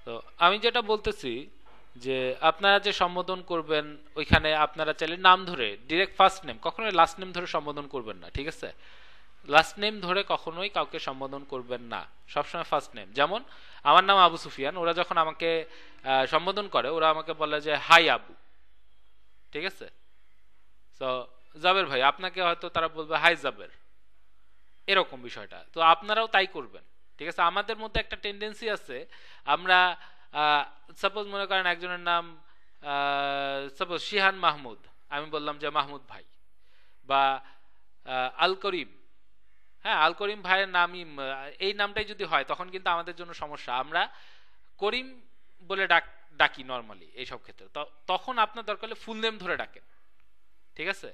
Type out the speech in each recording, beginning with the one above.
তো আমি যেটা বলতেছি যে আপনারা যে সম্বোধন করবেন ওইখানে আপনারা চাইলে নাম ধরে ডিরেক্ট ফার্স্ট নেম, কখনোই লাস্ট নেম ধরে সম্বোধন করবেন না, ঠিক আছে? লাস্ট নেম ধরে কখনোই কাউকে সম্বোধন করবেন না, সবসময় ফার্স্ট নেম। যেমন আমার নাম আবু সুফিয়ান, ওরা যখন আমাকে সম্বোধন করে ওরা আমাকে বলে যে হাই আবু, ঠিক আছে? তো জাবের ভাই, আপনাকে হয়তো তারা বলবে হাই জাবের, এরকম বিষয়টা। তো আপনারাও তাই করবেন, ঠিক আছে? আমাদের মধ্যে একটা টেন্ডেন্সি আছে, আমরা সাপোজ মনে করেন একজনের নাম সাপোজ শিহান মাহমুদ, আমি বললাম যে মাহমুদ ভাই, বা আল করিম, হ্যাঁ আল করিম ভাইয়ের নামই এই নামটাই যদি হয় তখন কিন্তু আমাদের জন্য সমস্যা। আমরা করিম বলে ডাকি নর্মালি এইসব ক্ষেত্রে। তখন আপনার দরকার হলে ফুল নেম ধরে ডাকেন, ঠিক আছে?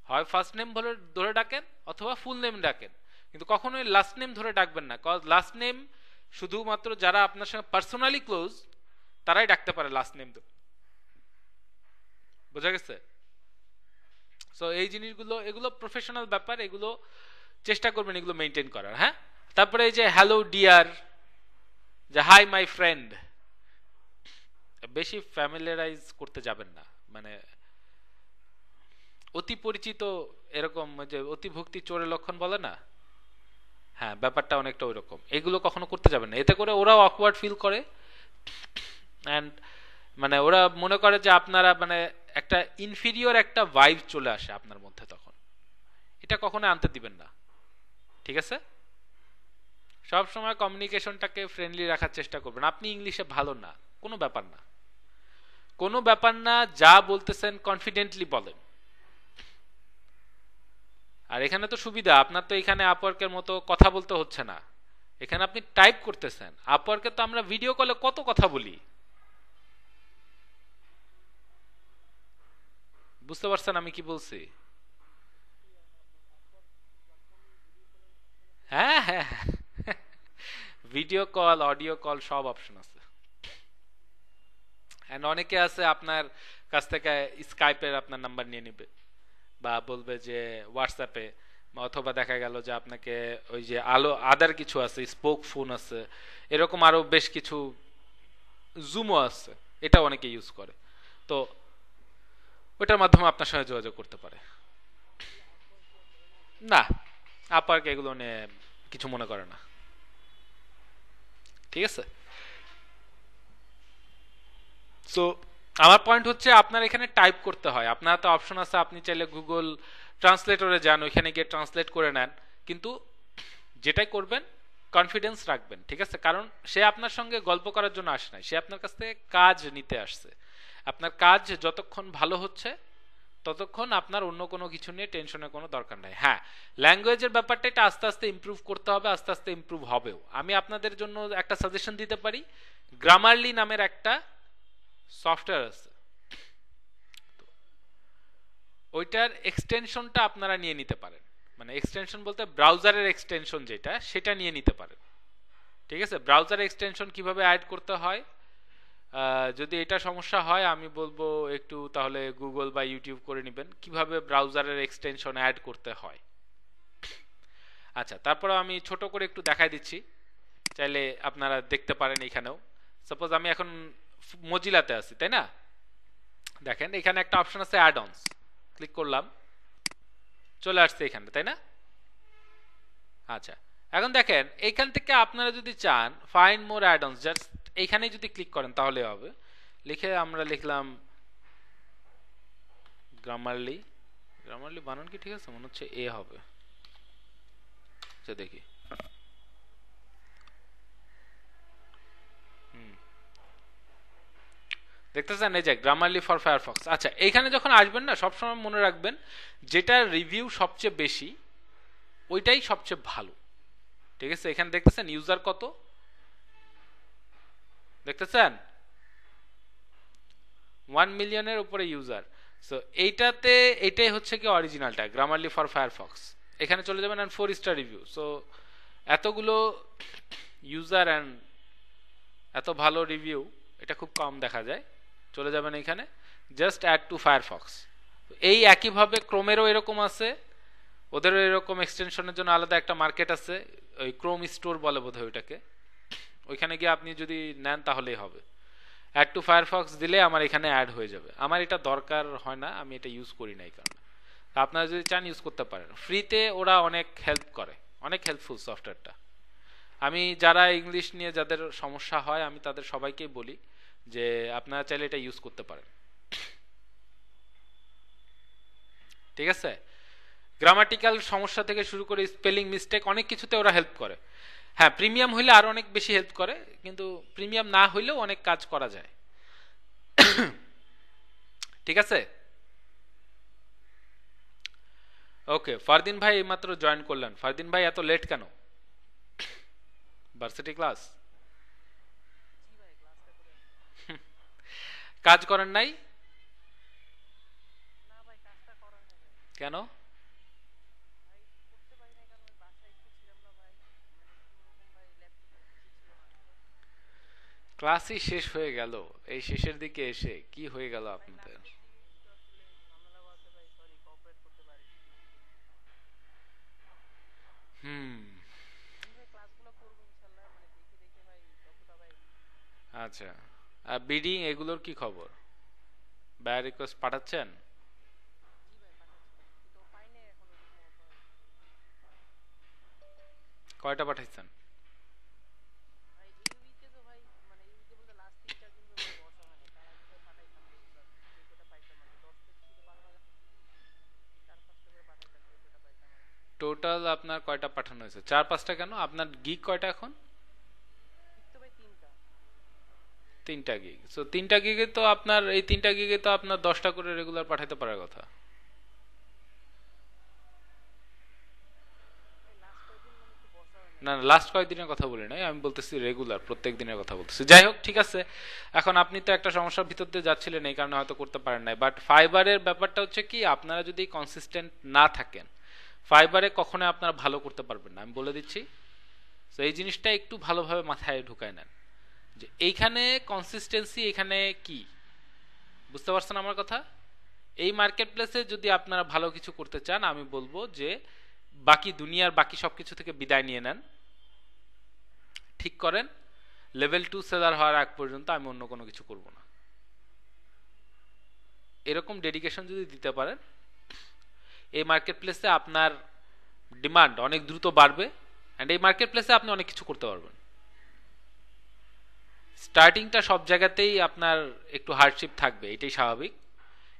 হয় ফার্স্ট নেম ধরে ডাকেন অথবা ফুল নেম ডাকেন, কিন্তু কখনোই লাস্ট নেম ধরে ডাকবেন না। কজ লাস্ট নেম শুধুমাত্র যারা আপনার সঙ্গে পার্সোনালি ক্লোজ তারাই ডাকতে পারে লাস্ট নেম, তো বোঝা গেছে? সো এই জিনিসগুলো এগুলো প্রফেশনাল ব্যাপার, এগুলো চেষ্টা করবেন এগুলো মেনটেন করার। হ্যাঁ, তারপরে এই যে হ্যালো ডিয়ার, যে হাই মাই ফ্রেন্ড, বেশি ফ্যামিলিয়ারাইজ করতে যাবেন না। মানে অতি পরিচিত, এরকম যে অতি ভক্তি চোরের লক্ষণ বলে না, হ্যাঁ ব্যাপারটা অনেকটা ওই রকম। এগুলো কখনো করতে যাবেন না, এতে করে ওরাও অকওয়ার্ড ফিল করে অ্যান্ড মানে ওরা মনে করে যে আপনারা মানে একটা ইনফিরিয়র একটা ভাইব চলে আসে আপনার মধ্যে, তখন এটা কখনো আনতে দিবেন না, ঠিক আছে? সব সময় কমিউনিকেশনটাকে ফ্রেন্ডলি রাখার চেষ্টা করবেন। আপনি ইংলিশে ভালো না, কোনো ব্যাপার না, কোনো ব্যাপার না, যা বলতেছেন কনফিডেন্টলি বলেন। আর এখানে তো সুবিধা, আপনার তো এখানে আপওয়ার্কের মতো কথা বলতে হচ্ছে না, এখানে আপনি টাইপ করতেছেন। আপওয়ার্কে তো আমরা ভিডিও কলে কত কথা বলি, বুঝতে পারছেন আমি কি বলছি? হ্যাঁ হ্যাঁ, ভিডিও কল অডিও কল সব অপশন আছে। এন্ড অনেকে আছে আপনার কাছ থেকে স্কাইপের আপনার নাম্বার নিয়ে নিবে, বা বলবে যে হোয়াটসঅ্যাপে, অথবা দেখা গেল যে আপনাকে ওই যে আলো আদার কিছু আছে, স্পোক ফোন আছে, এরকম আরো বেশ কিছু, জুমও আছে, এটা অনেকে ইউজ করে। তো ওইটার মাধ্যমে আপনার সঙ্গে যোগাযোগ করতে পারে। না, আপারকে এগুলো নিয়ে কিছু মনে করে না, ঠিক আছে? সো আমার পয়েন্ট হচ্ছে আপনার এখানে টাইপ করতে হয়, আপনার তো অপশন আছে, আপনি চাইলে গুগল ট্রান্সলেটরে যান, ওইখানে গিয়ে ট্রান্সলেট করে নেন, কিন্তু যেটাই করবেন কনফিডেন্স রাখবেন, ঠিক আছে? কারণ সে আপনার সঙ্গে গল্প করার জন্য আসে নাই, সে আপনার কাছ থেকে কাজ নিতে আসছে। আপনার কাজ যতক্ষণ ভালো হচ্ছে ততক্ষণ আপনার অন্য কোনো কিছু নিয়ে টেনশনের কোনো দরকার নাই। হ্যাঁ, ল্যাঙ্গুয়েজের ব্যাপারটা এটা আস্তে আস্তে ইমপ্রুভ করতে হবে, আস্তে আস্তে ইমপ্রুভ হবেও। আমি আপনাদের জন্য একটা সাজেশন দিতে পারি, গ্রামারলি নামের একটা সফটওয়্যার আছে, ওইটার এক্সটেনশনটা আপনারা নিয়ে নিতে পারেন। মানে এক্সটেনশন বলতে ব্রাউজারের এক্সটেনশন যেটা, সেটা নিয়ে নিতে পারেন, ঠিক আছে? ব্রাউজার এক্সটেনশন কিভাবে অ্যাড করতে হয়, যদি এটা সমস্যা হয় আমি বলবো একটু তাহলে গুগল বা ইউটিউব করে নেবেন কিভাবে ব্রাউজারের এক্সটেনশন অ্যাড করতে হয়। আচ্ছা, তারপরে আমি ছোট করে একটু দেখাই দিচ্ছি, চাইলে আপনারা দেখতে পারেন। এখানেও সাপোজ আমি এখন মজিলাতে আছি, তাই না? দেখেন এখানে একটা অপশন আছে অ্যাড অনস, ক্লিক করলাম, চলে আসছে এখানে, তাই না? আচ্ছা, এখন দেখেন এইখান থেকে আপনারা যদি চান find more add ons, just এইখানে যদি ক্লিক করেন তাহলে হবে। লিখে আমরা লিখলাম গ্রামারলি, গ্রামারলি বানান কি ঠিক আছে? মনে হচ্ছে এ হবে, আচ্ছা দেখি। দেখতেছেন এই যে গ্রামারলি ফর ফায়ারফক্স। আচ্ছা, এইখানে যখন আসবেন না সবসময় মনে রাখবেন যেটা রিভিউ সবচেয়ে বেশি ওইটাই সবচেয়ে ভালো, ঠিক আছে? এখানে দেখতেছেন ইউজার কত, দেখতেছেন 1 মিলিয়নের উপরে ইউজার। সো এইটাতে এটাই হচ্ছে কি অরিজিনালটা, গ্রামারলি ফর ফায়ারফক্স। এখানে চলে যাবেন অ্যান্ড 4 স্টার রিভিউ। সো এতগুলো ইউজার অ্যান্ড এত ভালো রিভিউ এটা খুব কম দেখা যায়। চলে যাবেন এখানে, জাস্ট অ্যাড টু ফায়ারফক্স। এই একইভাবে ক্রোমেরও এরকম আছে, ওদেরও এরকম এক্সটেনশনের জন্য আলাদা একটা মার্কেট আছে, ওই ক্রোম স্টোর বলে বোধহয় ওইটাকে, ওইখানে গিয়ে আপনি যদি নেন তাহলেই হবে। অ্যাড টু ফায়ারফক্স দিলে আমার এখানে অ্যাড হয়ে যাবে। আমার এটা দরকার হয় না, আমি এটা ইউজ করি না এই কারণে। আপনারা যদি চান ইউজ করতে পারেন, ফ্রিতে ওরা অনেক হেল্প করে, অনেক হেল্পফুল সফটওয়্যারটা। আমি যারা ইংলিশ নিয়ে যাদের সমস্যা হয় আমি তাদের সবাইকেই বলি যে আপনারা চাইলে এটা ইউজ করতে পারেন। ঠিক আছে, গ্রামাটিক্যাল সমস্যা থেকে শুরু করে স্পেলিং মিস্টেক অনেক কিছুতে ওরা হেল্প করে। হ্যাঁ, প্রিমিয়াম হইলে আরো অনেক বেশি হেল্প করে, কিন্তু প্রিমিয়াম না হইলেও অনেক কাজ করা যায়। ঠিক আছে, ওকে। ফারদিন ভাই এইমাত্র জয়েন করলেন। ফারদিন ভাই এত লেট কেন? ভার্সিটি ক্লাস কাজ করেন নাই কেন? ক্লাসই শেষ হয়ে গেল, এই শেষের দিকে এসে কি হয়ে গেল আপনাদের? হুম, আচ্ছা। আর বিডিং এগুলোর কি খবর? বায়ার রিকোয়েস্ট পাঠাচ্ছেন? কয়টা পাঠাইছেন? টোটাল আপনার কয়টা পাঠানো হয়েছে? 4-5টা কেন? আপনার গিগ কয়টা এখন? 3টা গিগ। সো 3টা গিগে তো আপনার, এই 3টা গিগে তো আপনার 10টা করে রেগুলার পাঠাতে পারার কথা। না না, লাস্ট কয়েকদিনের কথা বলি নাই, আমি বলতেছি রেগুলার প্রত্যেক দিনের কথা বলতেছি। যাই হোক, ঠিক আছে। এখন আপনি তো একটা সমস্যার ভিতর দিয়ে যাচ্ছিলেন, এই কারণে হয়তো করতে পারেন নাই। বাট ফাইবারের ব্যাপারটা হচ্ছে কি, আপনারা যদি কনসিস্টেন্ট না থাকেন ফাইবারে কখনো আপনারা ভালো করতে পারবেন না, আমি বলে দিচ্ছি। তো এই জিনিসটা একটু ভালোভাবে মাথায় ঢুকায় নেন যে এইখানে কনসিস্টেন্সি এখানে কি। বুঝতে পারছেন আমার কথা? এই মার্কেট প্লেসে যদি আপনারা ভালো কিছু করতে চান, আমি বলবো যে বাকি দুনিয়ার বাকি সবকিছু থেকে বিদায় নিয়ে নেন, ঠিক করেন। লেভেল 2 সেলার হওয়ার আগ পর্যন্ত আমি অন্য কোনো কিছু করব না। এরকম ডেডিকেশন যদি দিতে পারেন, এই মার্কেট প্লেসে আপনার ডিমান্ড অনেক দ্রুত বাড়বে, অ্যান্ড এই মার্কেট প্লেসে আপনি অনেক কিছু করতে পারবেন। স্টার্টিংটা সব জায়গাতেই আপনার একটু হার্ডশিপ থাকবে, এটাই স্বাভাবিক,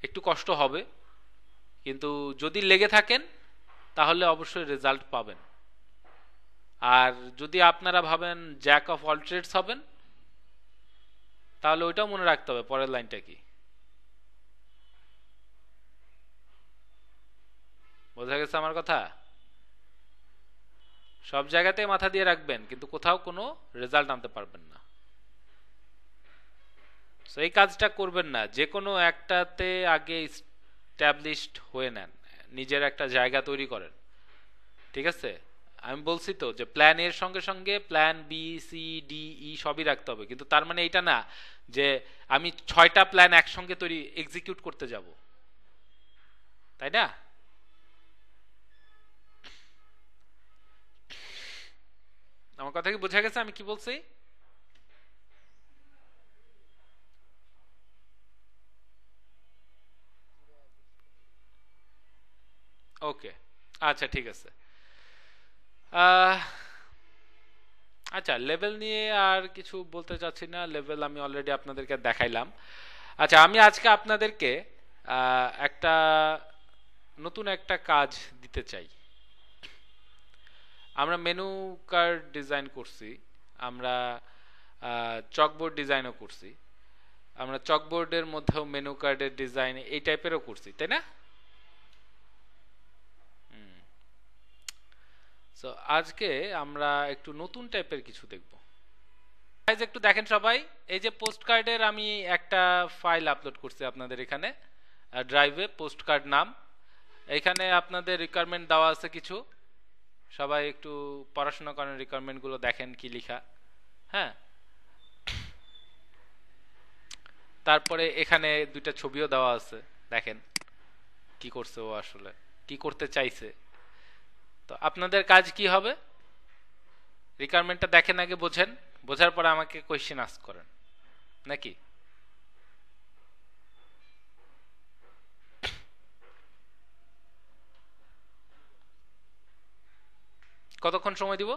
একটু কষ্ট হবে, কিন্তু যদি লেগে থাকেন তাহলে অবশ্যই রেজাল্ট পাবেন। আর যদি আপনারা ভাবেন জ্যাক অফ অল ট্রেডস হবেন, তাহলে ওইটাও মনে রাখতে হবে পরের লাইনটা কি। বোঝা গেছে আমার কথা? সব জায়গাতে মাথা দিয়ে রাখবেন, কিন্তু কোথাও কোনো রেজাল্ট আনতে পারবেন না। সো এই কাজটা করবেন না, যে কোনো একটাতে আগে স্ট্যাবলিশড হয়ে নেন, নিজের একটা জায়গা তৈরি করেন। ঠিক আছে, আমি বলছি তো যে প্ল্যান এর সঙ্গে সঙ্গে plan B C D E সবই রাখতে হবে, কিন্তু তার মানে এটা না যে আমি 6টা প্ল্যান একসঙ্গে তৈরি এক্সিকিউট করতে যাব, তাই না? আমার কথা কি বোঝা গেছে আমি কি বলছি? ওকে, আচ্ছা ঠিক আছে। আহ, আচ্ছা, লেভেল নিয়ে আর কিছু বলতে চাচ্ছি না, লেভেল আমি অলরেডি আপনাদেরকে দেখাইলাম। আচ্ছা, আমি আজকে আপনাদেরকে একটা নতুন একটা কাজ দিতে চাই। আমরা মেনু কার্ড ডিজাইন করছি, আমরা চকবোর্ড ডিজাইনও করছি, আমরা চকবোর্ডের মধ্যেও মেনু কার্ডের ডিজাইন এই টাইপেরও করছি, তাই না? সো আজকে আমরা একটু নতুন টাইপের কিছু দেখব। গাইজ একটু দেখেন সবাই, এই যে পোস্ট কার্ডের আমি একটা ফাইল আপলোড করছি আপনাদের এখানে ড্রাইভে, পোস্ট কার্ড নাম। এখানে আপনাদের রিকোয়ারমেন্ট দেওয়া আছে কিছু, সবাই একটু পড়াশোনা করেন, রিকোয়ারমেন্টগুলো দেখেন কি লিখা। হ্যাঁ, তারপরে এখানে দুইটা ছবিও দেওয়া আছে, দেখেন কি করছে ও, আসলে কি করতে চাইছে। তো আপনাদের কাজ কি হবে, রিকোয়ারমেন্টটা দেখেন আগে, বোঝেন, বোঝার পরে আমাকে কোয়েশ্চেন আস্ক করেন নাকি? কতক্ষণ সময় দিব?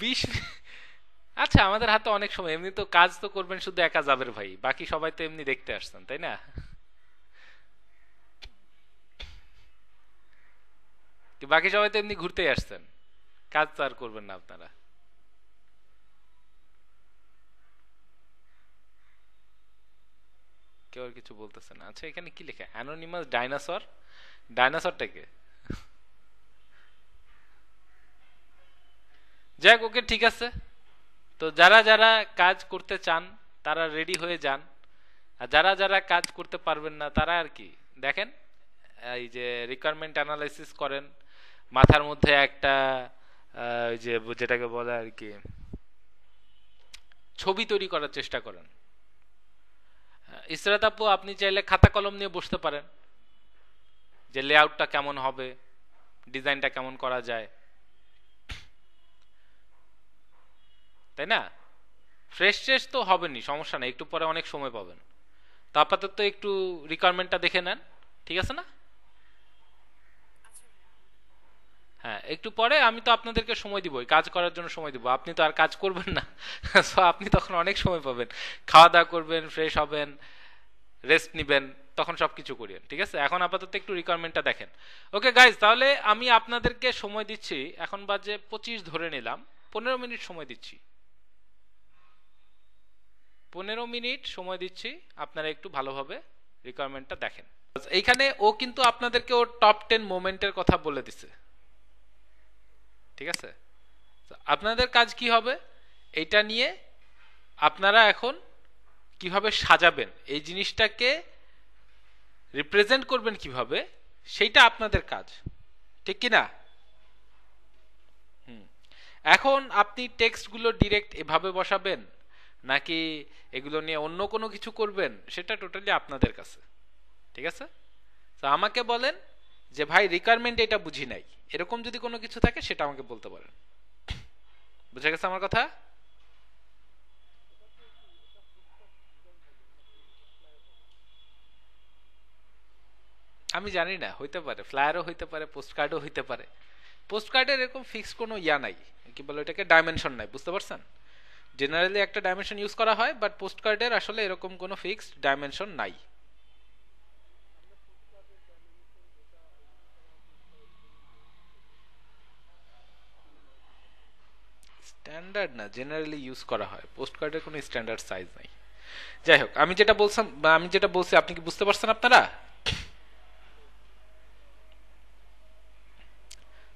20? আচ্ছা, আমাদের হাতে অনেক সময়, এমনি তো কাজ তো করবেন শুধু একা যাবের ভাই, বাকি সবাই তো এমনি দেখতে আসছেন তাই না? কি বাকি সবাই তো এমনি ঘুরতেই আসছেন, কাজ তো আর করবেন না আপনারা। কেউ আর কিছু বলতেছে না। আচ্ছা, এখানে কি লেখা? Anonymous dinosaur. ডাইনোসরটাকে যাক, ওকে, ঠিক আছে। তো যারা যারা কাজ করতে চান তারা রেডি হয়ে যান, আর যারা যারা কাজ করতে পারবেন না তারা আর কি দেখেন, এই যে রিকোয়ারমেন্ট অ্যানালাইসিস করেন, মাথার মধ্যে একটা ওই যে যেটাকে বলে আর কি ছবি তৈরি করার চেষ্টা করেন। ইসরাত আপু, আপনি চাইলে খাতা কলম নিয়ে বসতে পারেন যে লেআউটটা কেমন হবে, ডিজাইনটা কেমন করা যায়, তাই না? ফ্রেশ ট্রেশ তো হবেনি, সমস্যা নেই, একটু পরে অনেক সময় পাবেন। তো আপাতত একটু রিকোয়ারমেন্টটা দেখে নেন, ঠিক আছে না? হ্যাঁ, একটু পরে আমি তো আপনাদেরকে সময় দিব, কাজ করার জন্য সময় দিব, আপনি তো আর কাজ করবেন না। সো আপনি তখন অনেক সময় পাবেন, খাওয়া দাওয়া করবেন, ফ্রেশ হবেন, রেস্ট নিবেন, তখন সবকিছু করিয়েন, ঠিক আছে? এখন আপাতত একটু রিকোয়ারমেন্টটা দেখেন। ওকে গাইজ, তাহলে আমি আপনাদেরকে সময় দিচ্ছি, এখন বাজে 25 ধরে নিলাম, 15 মিনিট সময় দিচ্ছি। 15 মিনিট সময় দিচ্ছি, আপনারা একটু ভালোভাবে রিকোয়ারমেন্টটা দেখেন। এইখানে ও কিন্তু আপনাদেরকে ওর টপ 10 মোমেন্টের কথা বলে দিছে, ঠিক আছে? আপনাদের কাজ কি হবে, এইটা নিয়ে আপনারা এখন কিভাবে সাজাবেন, এই জিনিসটাকে রিপ্রেজেন্ট করবেন কিভাবে, সেইটা আপনাদের কাজ, ঠিক কি না? এখন আপনি টেক্সটগুলো ডিরেক্ট এভাবে বসাবেন নাকি এগুলো নিয়ে অন্য কোনো কিছু করবেন, সেটা টোটালি আপনাদের কাছে, ঠিক আছে? তো আমাকে বলেন যে ভাই রিকোয়ারমেন্ট এটা বুঝি নাই, এরকম যদি কোনো কিছু থাকে সেটা আমাকে বলতে পারেন। বুঝা গেছে আমার কথা? আমি জানি না, হইতে পারে ফ্লায়ারও হইতে পারে, পোস্ট কার্ডও হইতে পারে। পোস্ট কার্ডের এরকম ফিক্স কোনো ইয়া নাই, কি বলে এটাকে, ডাইমেনশন নাই, বুঝতে পারছেন? জেনারেলি একটা ডাইমেনশন ইউজ করা হয়, বাট পোস্ট কার্ডের আসলে এরকম কোনো ফিক্সড ডাইমেনশন নাই। স্ট্যান্ডার্ড না, জেনারেলি ইউজ করা হয়, পোস্ট কার্ডের কোনো স্ট্যান্ডার্ড সাইজ নাই। যাই হোক, আমি যেটা বলছিলাম বা আমি যেটা বলছি, আপনি কি বুঝতে পারছেন আপনারা?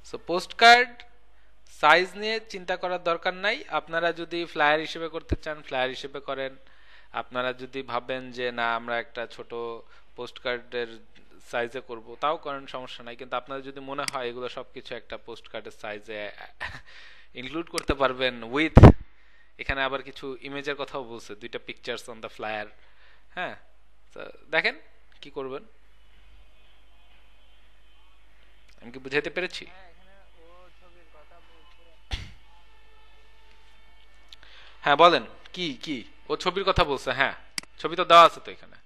সো পোস্ট কার্ড সাইজ নিয়ে চিন্তা করার দরকার নাই, আপনারা যদি ফ্লায়ার হিসেবে করতে চান ফ্লায়ার হিসেবে করেন, আপনারা যদি ভাবেন যে না আমরা একটা ছোট পোস্ট কার্ডের সাইজে করব তাও করেন, সমস্যা নাই। কিন্তু আপনাদের যদি মনে হয় এগুলো সবকিছু একটা পোস্ট কার্ডের সাইজে ইনক্লুড করতে পারবেন উইথ, এখানে আবার কিছু ইমেজের কথাও বলছে, 2টা পিকচার্স অন দ্য ফ্লায়ার। হ্যাঁ, তো দেখেন কি করবেন, আমি কি বুঝাইতে পেরেছি? হ্যাঁ বলেন, কি কি ও ছবির কথা বলছে? হ্যাঁ, ছবি তো দেওয়া আছে তো এখানে।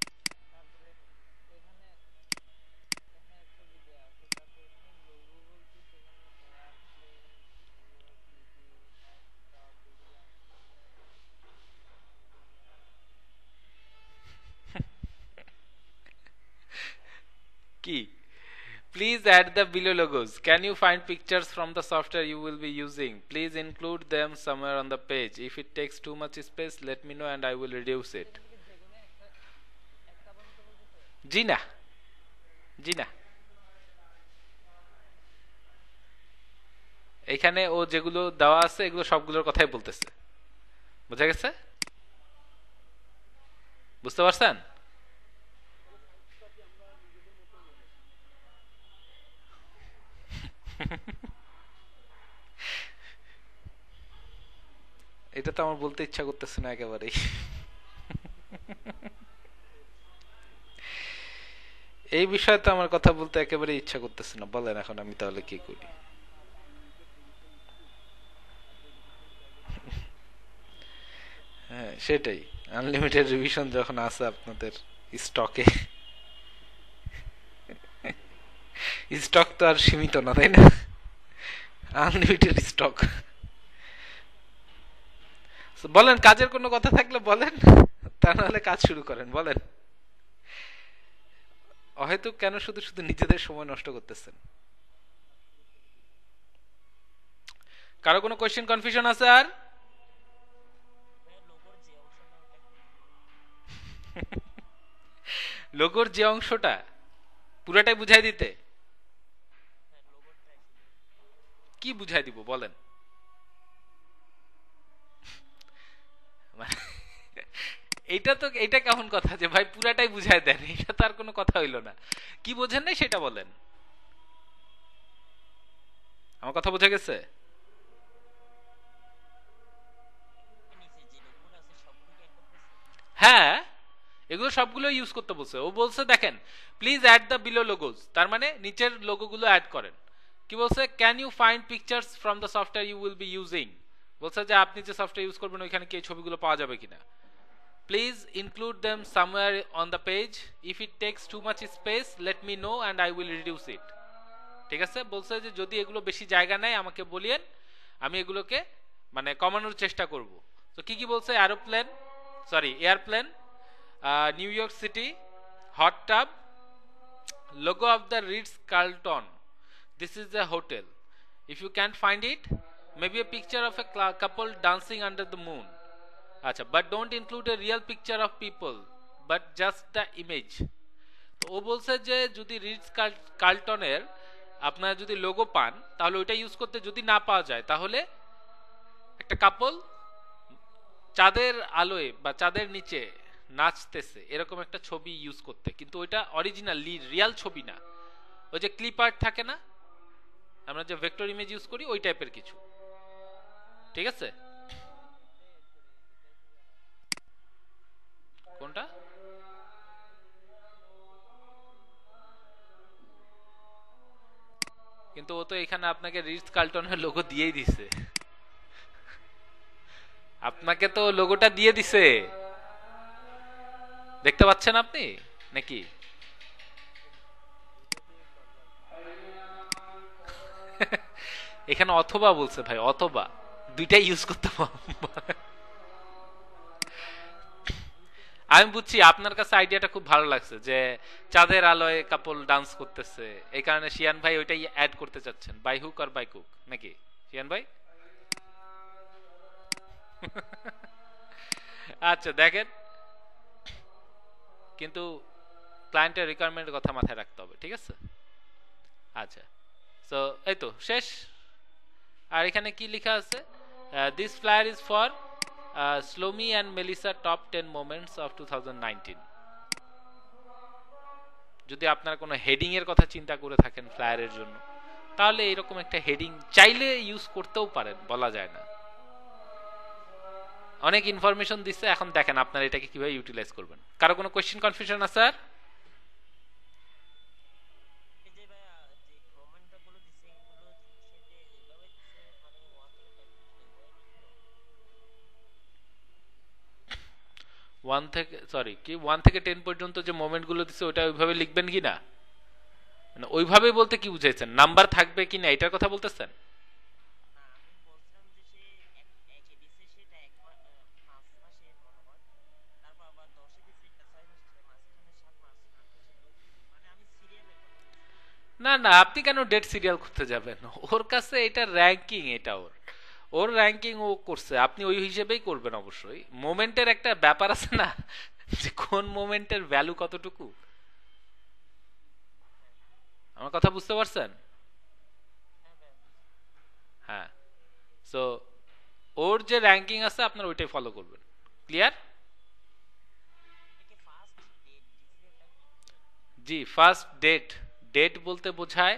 কি? Please add the below logos. Can you find pictures from the software you will be using? Please include them somewhere on the page. If it takes too much space, let me know and I will reduce it. জি না, জি না, এখানে ও যেগুলো দেওয়া আছে এগুলো সবগুলোর কথাই বলতেছে। বুঝা গেছে? বুঝতে পারছেন? এটা তো আমার বলতে ইচ্ছা করতেছে না একেবারেই। এই বিষয়ে তো আমার কথা বলতে একেবারে ইচ্ছা করতেছে না, বলেন এখন আমি তাহলে কি করি? হ্যাঁ সেটাই, আনলিমিটেড রিভিশন যখন আছে আপনাদের স্টকে, স্টক তো আর সীমিত না তাই না, আনলিমিটেড স্টক। বলেন কাজের কোনো কথা থাকলে বলেন, তা নাহলে কাজ শুরু করেন, বলেন। হয়তো কেন শুধু শুধু নিজেদের সময় নষ্ট করতেছেন? কারো কোনো কোয়েশ্চেন কনফিউশন আছে আর? লোগোর যে অংশটা পুরাটাই বুঝাই দিতে, কি বুঝাই দিব বলেন? এইটা তো, এইটা কেমন কথা যে ভাই পুরাটাই বুঝাই দেন, এটা তো আর কোনো কথা হইলো না। কি বোঝেন নাই সেটা বলেন, আমার কথা বোঝা গেছে? হ্যাঁ, এগুলো সবগুলো ইউজ করতে বলছে। ও বলছে দেখেন, please add the below logos, তার মানে নিচের লোগোগুলো অ্যাড করেন। কি বলছে, can you find pictures from the software you will be using, বলছে যে আপনি যে সফটওয়্যার ইউজ করবেন ওইখানে কি এই ছবিগুলো পাওয়া যাবে কিনা। Please include them somewhere on the page, if it takes too much space let me know and I will reduce it. ঠিক আছে, বলছে যে যদি এগুলো বেশি জায়গা নেয় আমাকে বলিয়েন, আমি এগুলোকে মানে কমানোর চেষ্টা করব। তো কি কি বলছে, aeroplane, sorry airplane, new York city, hot tub, logo of the Ritz Carlton, this is the hotel, if you can't find it, maybe a picture of a couple dancing under the moon. আচ্ছা, but don't include a real picture of people but just the image. তো ও বলছে যে যদি Ritz কার্লটনের আপনারা যদি logo পান তাহলে ওইটা ইউজ করতে যদি না পাওয়া যায় তাহলে একটা কাপল চাঁদের আলোয় বা চাঁদের নিচে নাচতেছে এরকম একটা ছবি ইউজ করতে, কিন্তু ওইটা অরিজিনাল রিয়াল ছবি না, ওই যে ক্লিপ আর্ট থাকে না, আমরা যে ভেক্টর ইমেজ ইউজ করি ওই টাইপের কিছু। ঠিক আছে, কোনটা? কিন্তু ও তো এখানে আপনাকে রিটস কার্লটনের লোগো দিয়েই দিছে, আপনাকে তো লোগোটা দিয়ে দিছে, দেখতে পাচ্ছেন আপনি নাকি? এখানে অথবা বলছে ভাই, অথবা দুইটাই ইউজ করতে আমি বুঝছি আপনার কাছে আইডিয়াটা খুব ভালো লাগছে যে চাঁদের আলোয় কাপল ডান্স করতেছে, এই কারণে শিয়ান ভাই ওইটাই অ্যাড করতে চাচ্ছেন, বাই হুক আর বাই কুক, নাকি শিয়ান ভাই? আচ্ছা দেখেন, কিন্তু ক্লায়েন্টের রিকোয়ারমেন্টের কথা মাথায় রাখতে হবে, ঠিক আছে? আচ্ছা, সো এই তো শেষ। আর এখানে কি লেখা আছে, this flyer is for Shlomi and Melissa top 10 moments of 2019। যদি আপনারা কোনো হেডিং এর কথা চিন্তা করে থাকেন ফ্লায়ারের জন্য তাহলে এরকম একটা হেডিং চাইলে ইউজ করতেও পারেন, বলা যায় না। অনেক ইনফরমেশন দিচ্ছে, এখন দেখেন আপনারা এটাকে কিভাবে ইউটিলাইজ করবেন। কারো কোনো কোয়েশ্চেন কনফিউশন আছে স্যার? ওয়ান থেকে, সরি কি 1 থেকে 10 পর্যন্ত যে মোমেন্ট গুলো দিচ্ছে ওটা ওইভাবে লিখবেন কি না, মানে ওইভাবে বলতে কি বুঝাইছেন, নাম্বার থাকবে কি না এটার কথা বলতেছেন? না না, আপনি কেন ডেট সিরিয়াল করতে যাবেন, ওর কাছে এটা র্যাঙ্কিং, এটা ওর ওর র্যাঙ্কিং ও করছে, আপনি ওই হিসেবেই করবেন। অবশ্যই মোমেন্টের একটা ব্যাপার আছে না, যে কোন মোমেন্টের ভ্যালু কতটুকু, আমার কথা বুঝতে পারছেন? হ্যাঁ, সো ওর যে র্যাঙ্কিং আছে আপনার ওইটাই ফলো করবেন। ক্লিয়ার? জি, ফার্স্ট ডেট, ডেট বলতে বোঝায়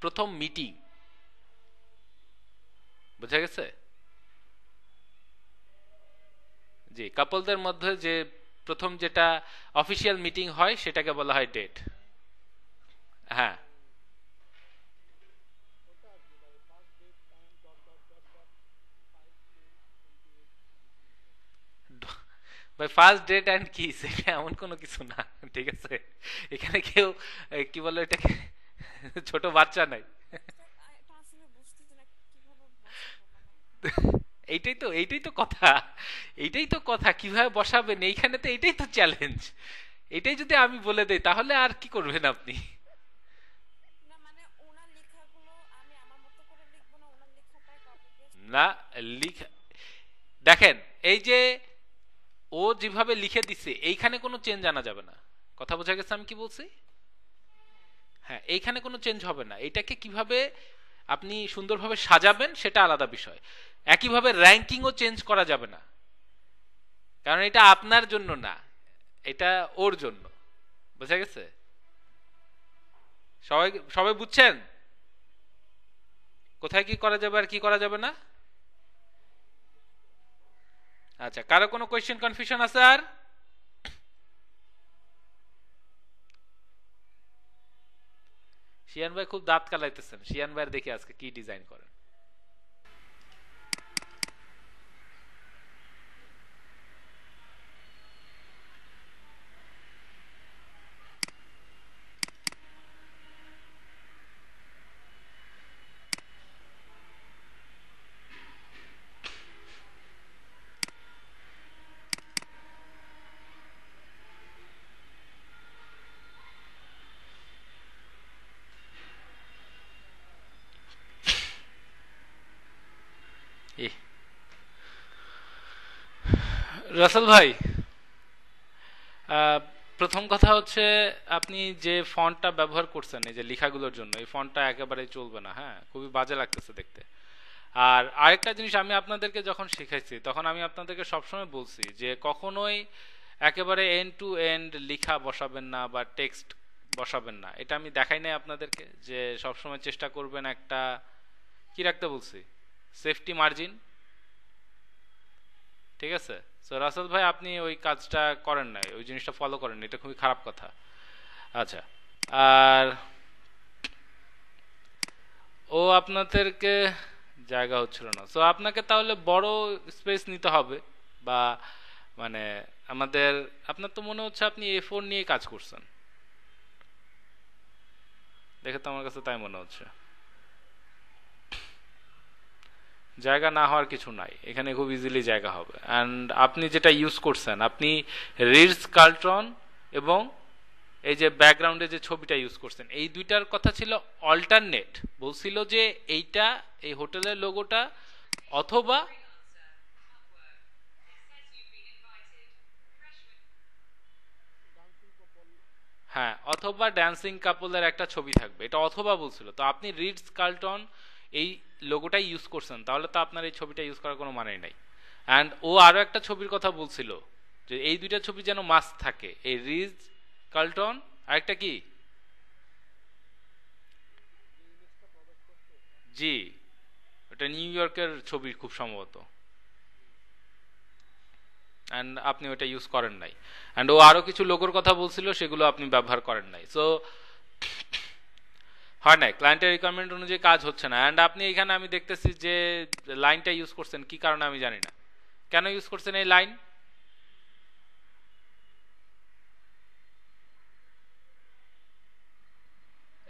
প্রথম মিটিং, বোঝা গেছে? জি, কাপলদের মধ্যে যে প্রথম যেটা অফিসিয়াল মিটিং হয় সেটাকে বলা হয় ডেট। হ্যাঁ, ভাই ফার্স্ট ডেট অ্যান্ড কিস এটা এমন কোনো কিছু না, ঠিক আছে? এখানে কেউ কি বলে এটাকে ছোট বাচ্চা নাই। এটা আসলে বুঝতেছি না কিভাবে বসাবো মানে। এইটাই তো কথা, এইটাই তো কথা, কিভাবে বসাবেন এইখানে, তো এইটাই তো চ্যালেঞ্জ। এটাই যদি আমি বলে দেই তাহলে আর কি করবেন আপনি? না মানে ওনার লেখাগুলো আমি আমার মতো করে লিখবো না, ওনার লেখাটাই কপি পেস্ট না, করে। লিখা, দেখেন, এই যে ও যেভাবে লিখে দিছে এইখানে কোনো চেঞ্জ আনা যাবে না। কথা বোঝা গেছে আমি কি বলছি? হ্যাঁ। হ্যাঁ, এইখানে কোনো চেঞ্জ হবে না। এটাকে কিভাবে আপনি সুন্দরভাবে সাজাবেন সেটা আলাদা বিষয়। একইভাবে র্যাঙ্কিংও চেঞ্জ করা যাবে না, কারণ এটা আপনার জন্য না, এটা ওর জন্য। বোঝা গেছে? সবাই সবাই বুঝছেন কোথায় কি করা যাবে আর কি করা যাবে না? আচ্ছা, কারো কোনো কোয়েশ্চেন কনফিউশন আছে আর? শিয়ান ভাই খুব দাঁত কালাইতেছেন, শিয়ান ভাইয়ের দেখি আজকে কি ডিজাইন করেন। রাসেল ভাই, আহ, প্রথম কথা হচ্ছে, আপনি যে ফন্টটা ব্যবহার করছেন এই যে লেখাগুলোর জন্য, এই ফন্টটা একেবারেই চলবে না, হ্যাঁ, খুবই বাজে লাগতেছে দেখতে। আর আরেকটা জিনিস আমি আপনাদেরকে যখন শিখাইছি তখন আমি আপনাদেরকে সবসময় বলছি যে কখনোই একেবারে এন্ড টু এন্ড লেখা বসাবেন না বা টেক্সট বসাবেন না। এটা আমি দেখাই নাই আপনাদেরকে যে সবসময় চেষ্টা করবেন একটা, কি রাখতে বলছি, সেফটি মার্জিন, ঠিক আছে? সো রাসেল ভাই, আপনি ওই কাজটা করেন নাই, ওই জিনিসটা ফলো করেন নাই, এটা খুবই খারাপ কথা। আচ্ছা, আর ও আপনাদেরকে জায়গা হচ্ছিল না, সো আপনাকে তাহলে বড় স্পেস নিতে হবে, বা মানে আমাদের, আপনার তো মনে হচ্ছে আপনি A4 নিয়ে কাজ করছেন, দেখে তো আমার কাছে তাই মনে হচ্ছে। জায়গা না হওয়ার কিছু নাই, এখানে খুব ইজিলি জায়গা হবে। অ্যান্ড আপনি যেটা ইউজ করছেন, আপনি রিডস কার্লটন এবং এই যে ব্যাকগ্রাউন্ডে যে ছবিটা ইউজ করছেন, এই দুইটার কথা ছিল অল্টারনেট। বলছিল যে এইটা, এই হোটেলের লোগোটা, অথবা, হ্যাঁ, অথবা ড্যান্সিং কাপলের একটা ছবি থাকবে, এটা অথবা বলছিল। তো আপনি রিডস কার্লটন এই লোগোটাই ইউজ করছেন, তাহলে তো আপনার এই ছবিটা ইউজ করার কোনো মানেই নাই। অ্যান্ড ও আরো একটা ছবির কথা বলছিল যে এই দুইটা ছবি যেন মাস্ট থাকে, এই রিডস কার্লটন, আরেকটা কি, জি, ওটা নিউ ইয়র্কের ছবি খুব সম্ভবত। অ্যান্ড আপনি ওটা ইউজ করেন নাই। অ্যান্ড ও আরো কিছু লোগোর কথা বলছিল, সেগুলো আপনি ব্যবহার করেন নাই। সো হয় নাই, ক্লায়েন্টের রিকোয়ারমেন্ট অনুযায়ী কাজ হচ্ছে না। অ্যান্ড আপনি এখানে আমি দেখতেছি যে লাইনটা ইউজ করছেন, কি কারণে আমি জানি না, কেন ইউজ করছেন এই লাইন?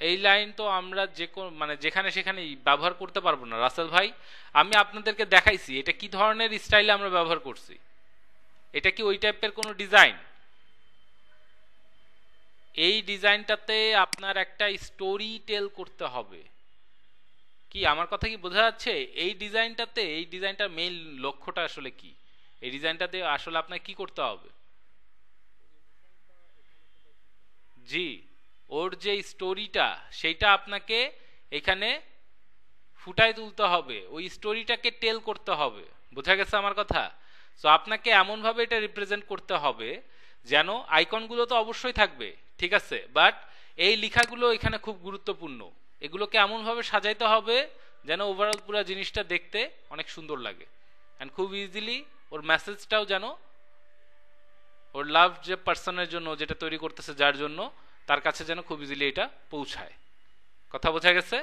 এই লাইন তো আমরা যে কোন মানে যেখানে সেখানে ব্যবহার করতে পারবো না রাসেল ভাই। আমি আপনাদেরকে দেখাইছি এটা কি ধরনের স্টাইলে আমরা ব্যবহার করছি। এটা কি ওই টাইপের কোনো ডিজাইন? এই ডিজাইনটাতে আপনার একটা স্টোরি টেল করতে হবে। কি আমার কথা কি বোঝা যাচ্ছে? এই ডিজাইনটাতে, এই ডিজাইনটার মেইন লক্ষ্যটা আসলে কি? এই ডিজাইনটাতে আসলে আপনাকে কি করতে হবে? জি, ওর যে স্টোরিটা সেইটা আপনাকে এখানে ফুটায় তুলতে হবে, ওই স্টোরিটাকে টেল করতে হবে। বোঝা গেছে আমার কথা? সো আপনাকে এমনভাবে এটা রিপ্রেজেন্ট করতে হবে যেন, আইকনগুলো তো অবশ্যই থাকবে, ঠিক আছে, বাট এই লেখাগুলো এখানে খুব গুরুত্বপূর্ণ। এগুলোকে এমনভাবে সাজাইতে হবে যেন ওভারঅল পুরো জিনিসটা দেখতে অনেক সুন্দর লাগে। অ্যান্ড খুব ইজিলি ওর মেসেজটাও যেন ওর লাভ যে পার্সনের জন্য যেটা তৈরি করতেছে, যার জন্য, তার কাছে যেন খুব ইজিলি এটা পৌঁছায়। কথা বোঝা গেছে?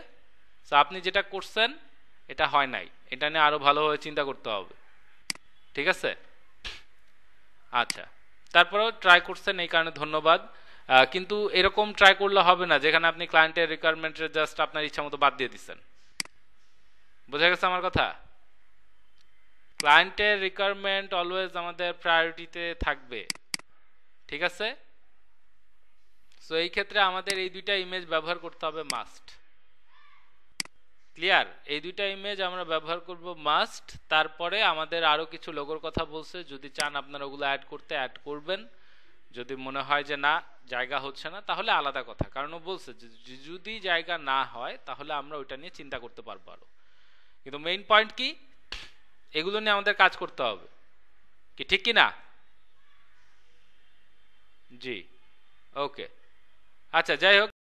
তো আপনি যেটা করছেন এটা হয় নাই, এটা নিয়ে আরো ভালোভাবে চিন্তা করতে হবে। ঠিক আছে? আচ্ছা, তারপরেও ট্রাই করছেন এই কারণে ধন্যবাদ। কিন্তু এরকম ট্রাই করলে হবে না যেখানে আপনি ক্লায়েন্টের রিকোয়ারমেন্টের জাস্ট আপনার ইচ্ছা মতো বাদ দিয়ে দিচ্ছেন। বোঝা গেছে আমার কথা? ক্লায়েন্টের রিকোয়ারমেন্ট অলওয়েজ আমাদের প্রায়োরিটিতে থাকবে। ঠিক আছে? সো এই ক্ষেত্রে আমাদের এই দুইটা ইমেজ ব্যবহার করতে হবে মাস্ট। ক্লিয়ার? এই দুইটা ইমেজ আমরা ব্যবহার করব মাস্ট। তারপরে আমাদের আরো কিছু লোগোর কথা বলছে, যদি চান আপনারা ওগুলো অ্যাড করতে অ্যাড করবেন। যদি মনে হয় যে না জায়গা হচ্ছে না তাহলে আলাদা কথা, কারণ ও বলছে যে যদি জায়গা না হয় তাহলে আমরা ওইটা নিয়ে চিন্তা করতে পারবো আরো। কিন্তু মেইন পয়েন্ট কি, এগুলো নিয়ে আমাদের কাজ করতে হবে। কি ঠিক কি না? জি, ওকে। আচ্ছা, যাই হোক।